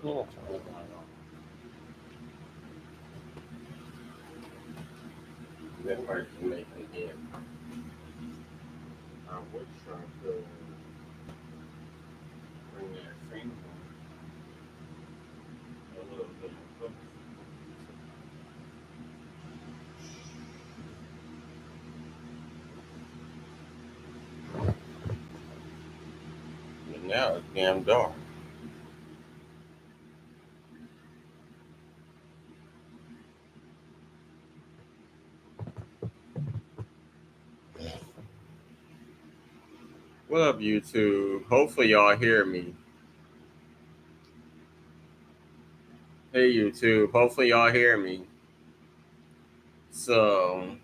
Yeah. That person making it. I was trying to bring that thing a little bit closer. But now it's damn dark. What up, YouTube? Hopefully y'all hear me. Hey, YouTube. Hopefully y'all hear me. So,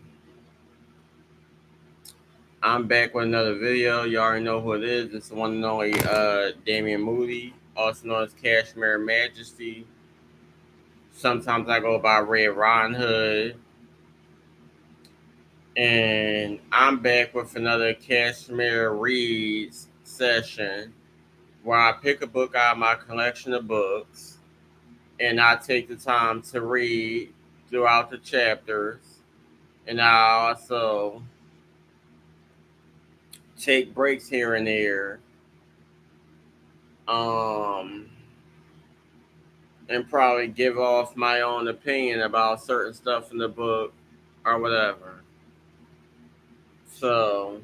I'm back with another video. You already know who it is. It's the one and only Damian Moody, also known as Cashmere Majesty. Sometimes I go by Red Ron Hood. And I'm back with another Cashmere Reads session where I pick a book out of my collection of books and I take the time to read throughout the chapters. And I also take breaks here and there. Um, and probably give off my own opinion about certain stuff in the book or whatever. So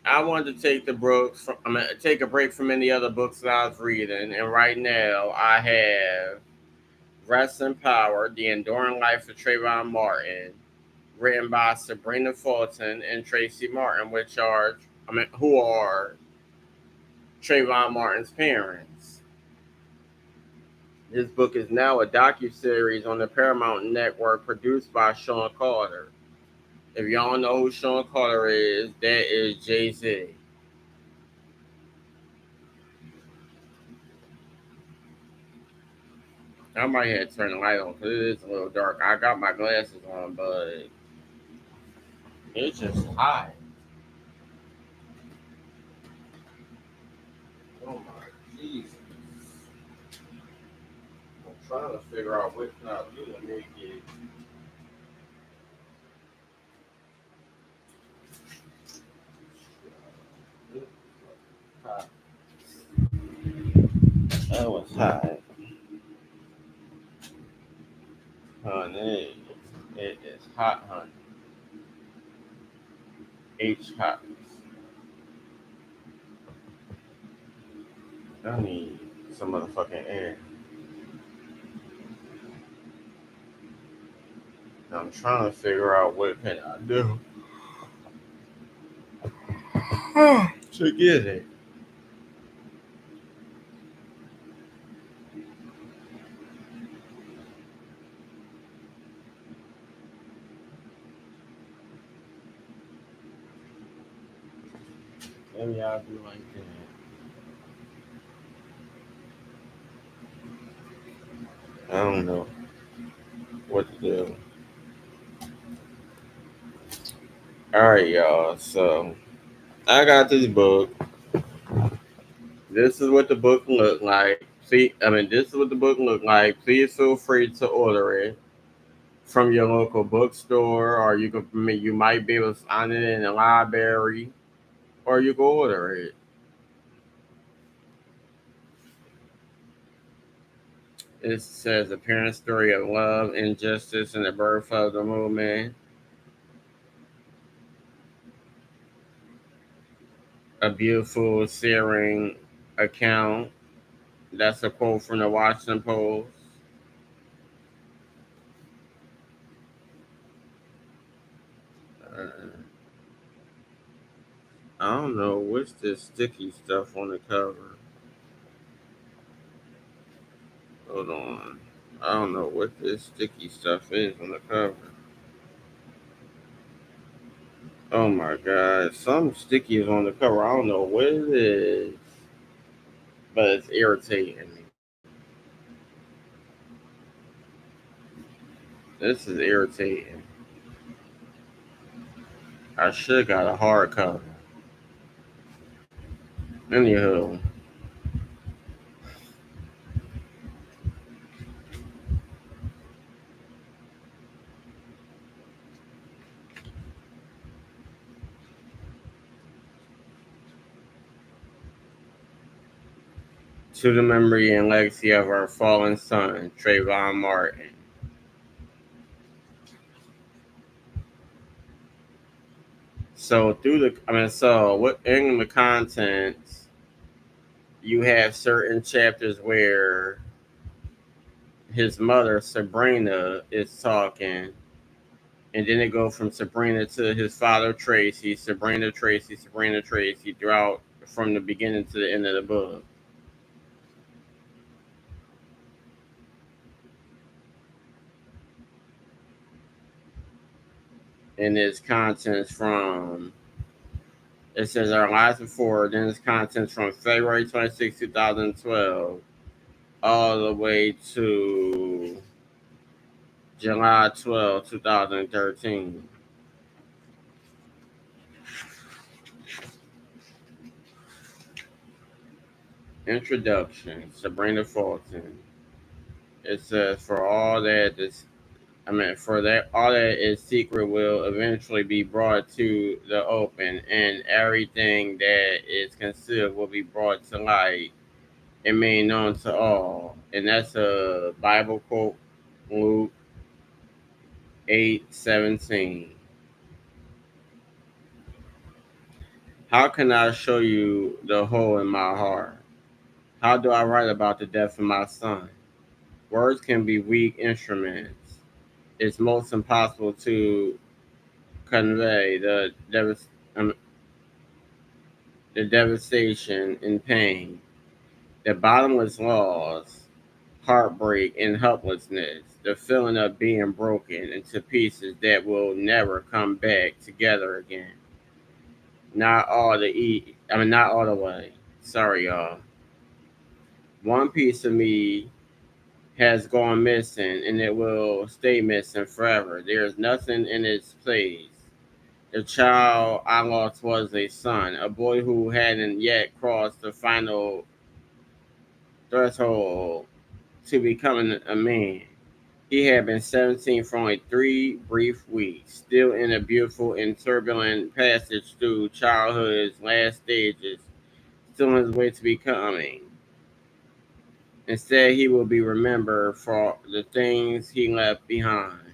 I wanted to take take a break from any other books that I was reading, and right now I have Rest in Power: The Enduring Life of Trayvon Martin, written by Sybrina Fulton and Tracy Martin, who are Trayvon Martin's parents. This book is now a docuseries on the Paramount Network produced by Sean Carter. If y'all don't know who Sean Carter is, that is Jay-Z. I might have to turn the light on because it is a little dark. I got my glasses on, but it's just hot. Oh my Jesus. I'm trying to figure out which not do to make it. Hot. That was hot. Honey. It is hot, honey. H hot. I need some motherfucking air. I'm trying to figure out what can I do to get it. Maybe I'll do like that. I don't know what to do. Alright, y'all. So I got this book. This is what the book looked like. This is what the book looked like. Please feel free to order it from your local bookstore, or you might be able to find it in the library, or you can order it. It says a parent story of love, injustice, and the birth of the movement. A beautiful, searing account. That's a quote from the Washington Post. Uh, I don't know what's this sticky stuff on the cover. Hold on. I don't know what this sticky stuff is on the cover. Oh my god. Some sticky is on the cover. I don't know what it is. But it's irritating me. This is irritating. I should got a hard cover. Anywho. to the memory and legacy of our fallen son, Trayvon Martin. So within the contents, you have certain chapters where his mother Sybrina is talking, and then it goes from Sybrina to his father Tracy, Sybrina Tracy, Sybrina Tracy, throughout from the beginning to the end of the book. And its contents from it says our lives before, then its contents from February 26, 2012, all the way to July 12, 2013. Introduction, Sybrina Fulton. It says, for that all that is secret will eventually be brought to the open, and everything that is concealed will be brought to light and made known to all. And that's a Bible quote, Luke 8:17. How can I show you the hole in my heart? How do I write about the death of my son? Words can be weak instruments. It's most impossible to convey um, the devastation and pain, the bottomless loss, heartbreak, and helplessness, the feeling of being broken into pieces that will never come back together again. Not all the way. Sorry, y'all. One piece of me has gone missing, and it will stay missing forever. There is nothing in its place. The child I lost was a son, a boy who hadn't yet crossed the final threshold to becoming a man. He had been 17 for only 3 brief weeks, still in a beautiful and turbulent passage through childhood's last stages, still on his way to becoming. Instead, he will be remembered for the things he left behind.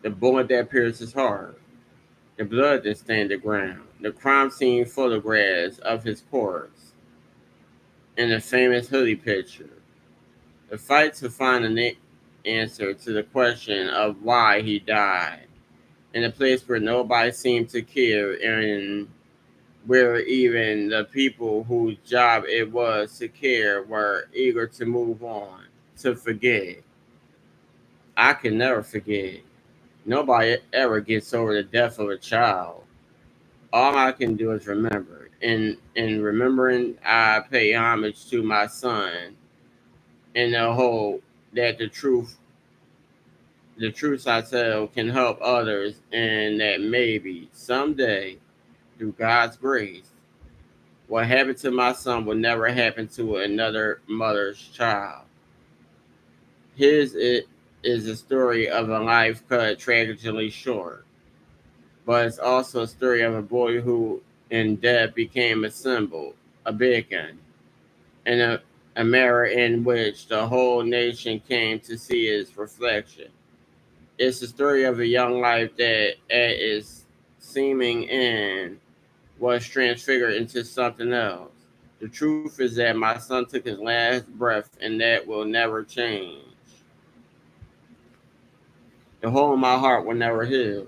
The bullet that pierced his heart, the blood that stained the ground, the crime scene photographs of his corpse, and the famous hoodie picture. The fight to find an answer to the question of why he died, in a place where nobody seemed to care, and where even the people whose job it was to care were eager to move on, to forget. I can never forget. Nobody ever gets over the death of a child. All I can do is remember. In remembering, I pay homage to my son in the hope that the truths I tell can help others, and that maybe someday, through God's grace, what happened to my son will never happen to another mother's child. His it is a story of a life cut tragically short, but it's also a story of a boy who, in death, became a symbol, a beacon, and a mirror in which the whole nation came to see his reflection. It's the story of a young life that, at its seeming end, was transfigured into something else. The truth is that my son took his last breath, and that will never change. The hole in my heart will never heal.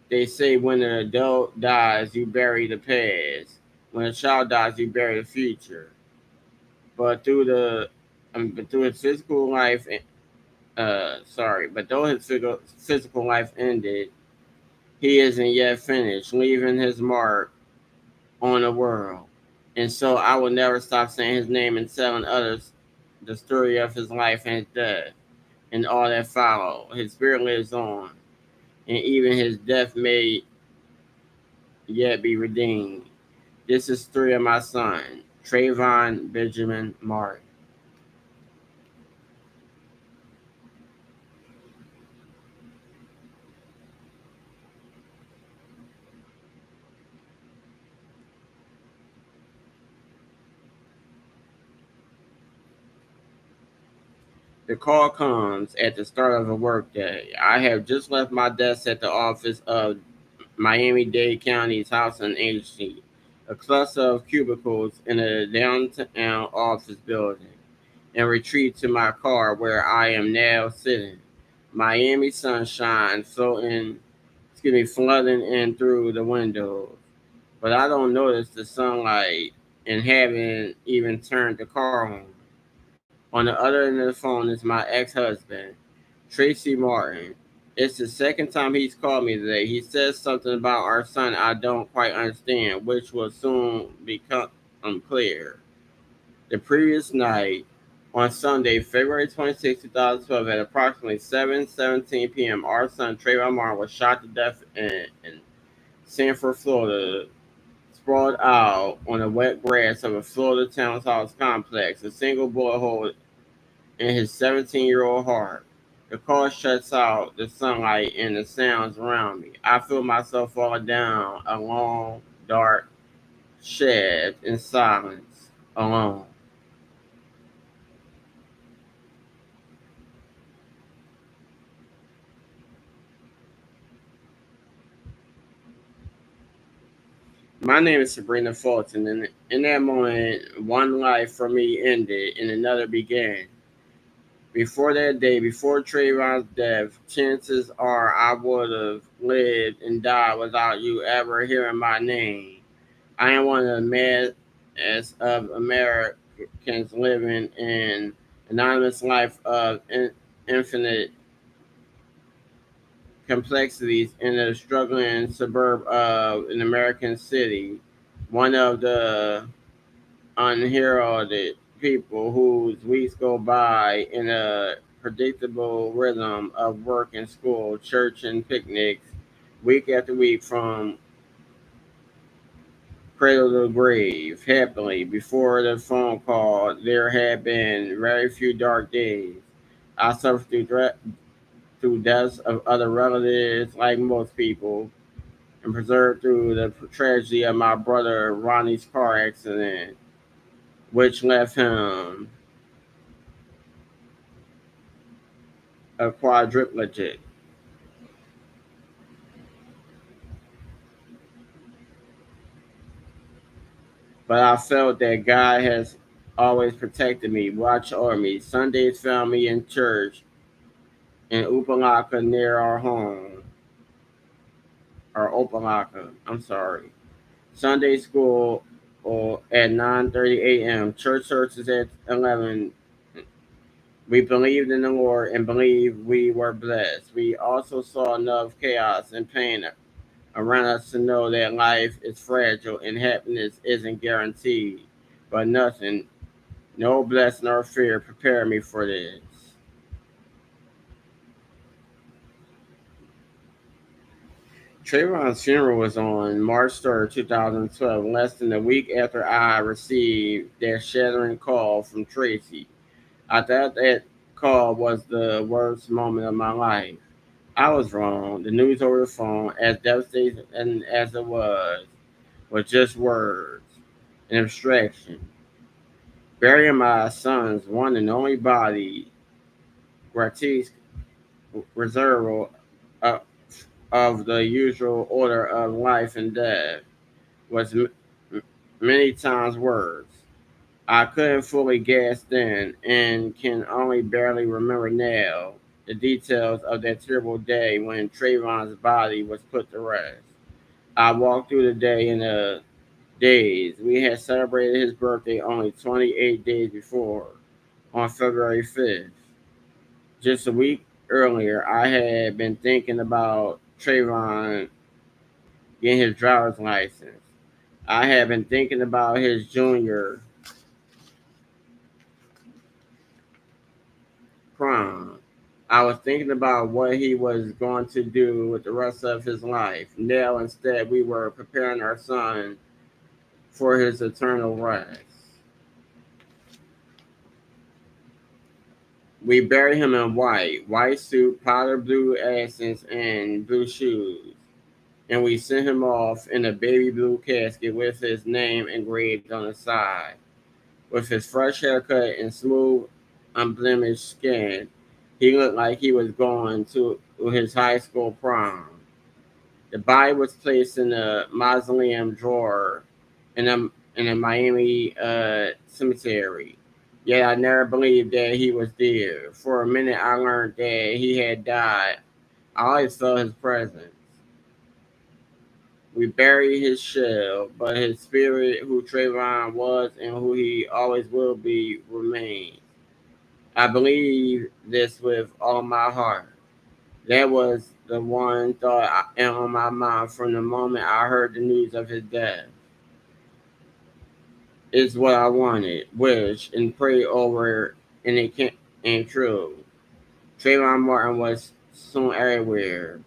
They say when an adult dies, you bury the past. When a child dies, you bury the future. But through his physical life, but though his physical life ended, he isn't yet finished, leaving his mark on the world. And so I will never stop saying his name and telling others the story of his life and his death and all that followed. His spirit lives on, and even his death may yet be redeemed. This is the story of my son, Trayvon Benjamin Martin. The call comes at the start of a workday. I have just left my desk at the office of Miami-Dade County's housing agency, a cluster of cubicles in a downtown office building, and retreat to my car where I am now sitting. Miami sunshine flooding in through the windows, but I don't notice the sunlight and haven't even turned the car on. On the other end of the phone is my ex-husband, Tracy Martin. It's the second time he's called me today. He says something about our son I don't quite understand, which will soon become unclear. The previous night, on Sunday, February 26, 2012, at approximately 7:17 p.m., our son Trayvon Martin was shot to death in Sanford, Florida, sprawled out on the wet grass of a Florida townhouse complex, a single bullet hole in his 17-year-old heart. The car shuts out the sunlight and the sounds around me. I feel myself falling down a long, dark shaft in silence, alone. My name is Sybrina Fulton, and in that moment, one life for me ended and another began. Before that day, before Trayvon's death, chances are I would have lived and died without you ever hearing my name. I am one of the mass of Americans living an anonymous life of infinite complexities in a struggling suburb of an American city, one of the unheralded people whose weeks go by in a predictable rhythm of work and school, church and picnics, week after week from cradle to grave. Happily, before the phone call, there had been very few dark days. I suffered through deaths of other relatives, like most people, and preserved through the tragedy of my brother Ronnie's car accident, which left him a quadriplegic. But I felt that God has always protected me, watched over me. Sundays found me in church in Upalaka near our home, or Opalaka, I'm sorry. Sunday school at 9:30 a.m., church services at 11. We believed in the Lord and believed we were blessed. We also saw enough chaos and pain around us to know that life is fragile and happiness isn't guaranteed. But nothing, no blessing or fear prepared me for this. Trayvon's funeral was on March 3rd, 2012, less than a week after I received that shattering call from Tracy. I thought that call was the worst moment of my life. I was wrong. The news over the phone, as devastating as it was just words, an abstraction. Burying my son's one and only body, gratis reserve of, of the usual order of life and death, was many times worse. I couldn't fully gasp then and can only barely remember now the details of that terrible day when Trayvon's body was put to rest. I walked through the day in a daze. We had celebrated his birthday only 28 days before, on February 5th. Just a week earlier, I had been thinking about Trayvon getting his driver's license. I had been thinking about his junior prom. I was thinking about what he was going to do with the rest of his life. Now, instead, we were preparing our son for his eternal rest. We buried him in white suit, powder blue accents, and blue shoes. And we sent him off in a baby blue casket with his name engraved on the side. With his fresh haircut and smooth unblemished skin. He looked like he was going to his high school prom. The body was placed in a mausoleum drawer in a Miami cemetery. Yet I never believed that he was there. For a minute, I learned that he had died. I always felt his presence. We buried his shell, but his spirit, who Trayvon was and who he always will be, remains. I believe this with all my heart. That was the one thought on my mind from the moment I heard the news of his death. It's what I wanted, wished, and prayed over, and it came true. Trayvon Martin was soon everywhere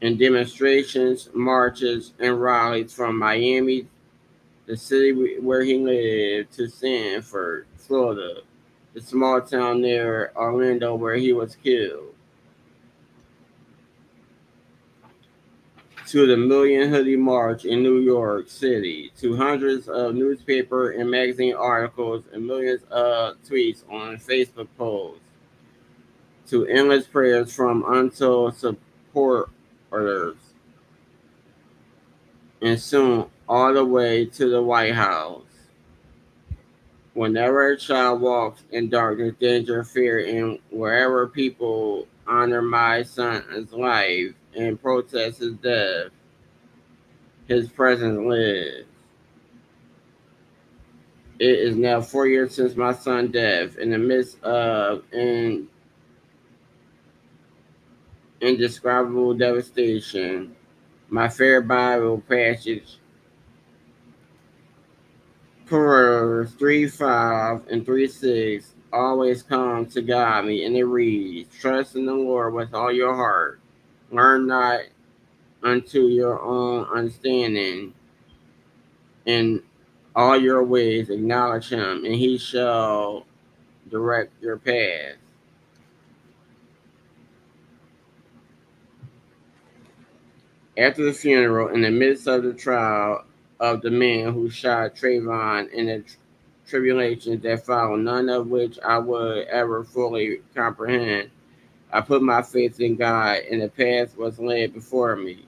in demonstrations, marches, and rallies from Miami, the city where he lived, to Sanford, Florida, the small town near Orlando where he was killed, to the Million Hoodie March in New York City, to hundreds of newspaper and magazine articles and millions of tweets on Facebook posts, to endless prayers from untold supporters, and soon all the way to the White House. Whenever a child walks in darkness, danger, fear, and wherever people honor my son's life and protest his death, his presence lives. It is now 4 years since my son's death. In the midst of an indescribable devastation, my favorite Bible passage, Proverbs 3:5 and 3:6, always come to guide me, and it reads, "Trust in the Lord with all your heart. Learn not unto your own understanding. In all your ways acknowledge him, and he shall direct your path." After the funeral, in the midst of the trial of the man who shot Trayvon and the tribulations that followed, none of which I would ever fully comprehend, I put my faith in God, and the path was laid before me.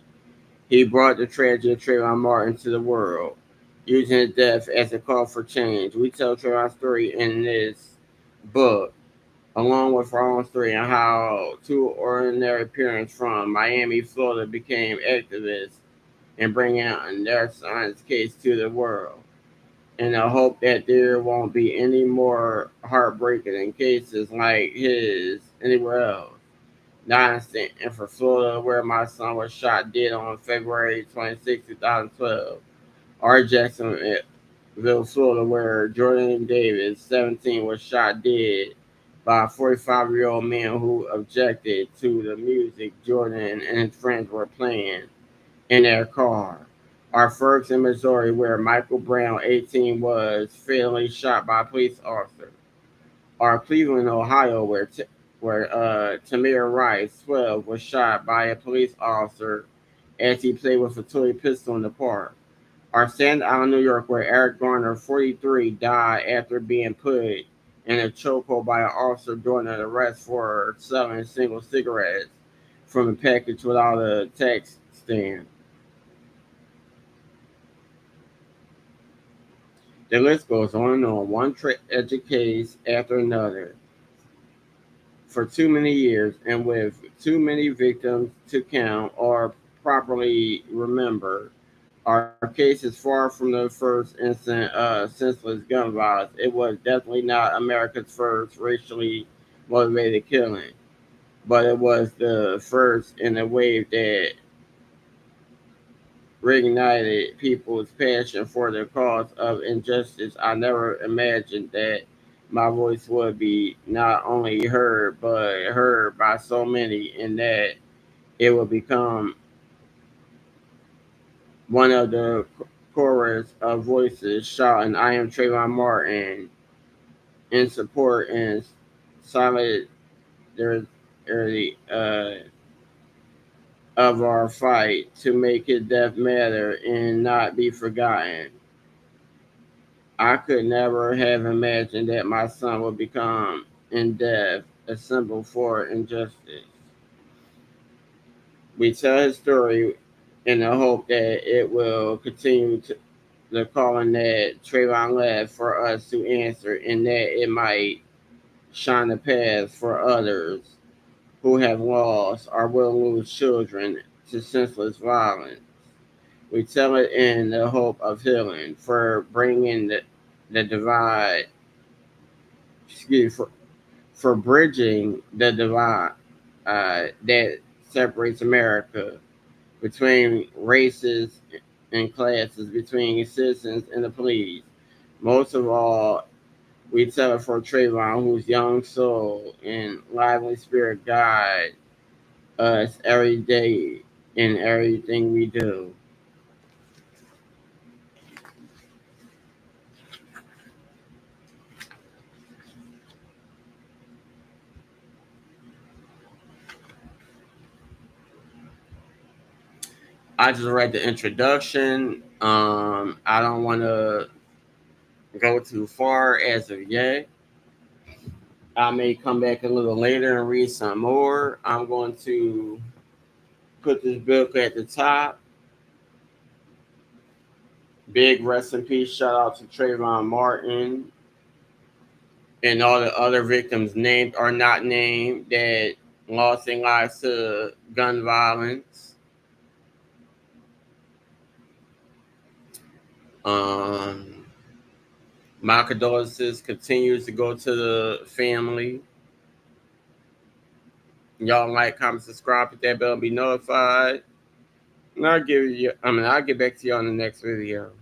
He brought the tragedy of Trayvon Martin to the world, using his death as a call for change. We tell Trayvon's story in this book, along with our own story on how two ordinary parents from Miami, Florida became activists and bringing out their son's case to the world. And I hope that there won't be any more heartbreaking cases like his anywhere else. Not in for Florida, where my son was shot dead on February 26, 2012, or Jacksonville, Florida, where Jordan Davis, 17, was shot dead by a 45-year-old man who objected to the music Jordan and his friends were playing in their car. Our Ferguson, Missouri, where Michael Brown, 18, was fatally shot by a police officer. Our Cleveland, Ohio, where Tamir Rice, 12, was shot by a police officer as he played with a toy pistol in the park. Our Staten Island, New York, where Eric Garner, 43, died after being put in a chokehold by an officer during an arrest for selling single cigarettes from a package without a tax stamp. The list goes on and on, one tragic case after another, for too many years and with too many victims to count or properly remember. Our case is far from the first incident of senseless gun violence. It was definitely not America's first racially motivated killing, but it was the first in a wave that reignited people's passion for the cause of injustice. I never imagined that my voice would be not only heard, but heard by so many, and that it would become one of the chorus of voices shouting, "I am Trayvon Martin," in support and solidarity of our fight to make his death matter and not be forgotten. I could never have imagined that my son would become, in death, a symbol for injustice. We tell his story in the hope that it will continue to the calling that Trayvon left for us to answer, and that it might shine a path for others who have lost or will lose children to senseless violence. We tell it in the hope of healing, for bringing the divide, excuse for bridging the divide that separates America between races and classes, between citizens and the police. Most of all, we tell it for Trayvon, whose young soul and lively spirit guide us every day in everything we do. I just read the introduction. I don't want to go too far as of yet. I may come back a little later and read some more. I'm going to put this book at the top. Big rest in peace. Shout out to Trayvon Martin and all the other victims, named or not named, that lost their lives to gun violence. Um, my condolences continues to go to the family. Y'all like, comment, subscribe, hit that bell, and be notified. And I'll get back to y'all in the next video.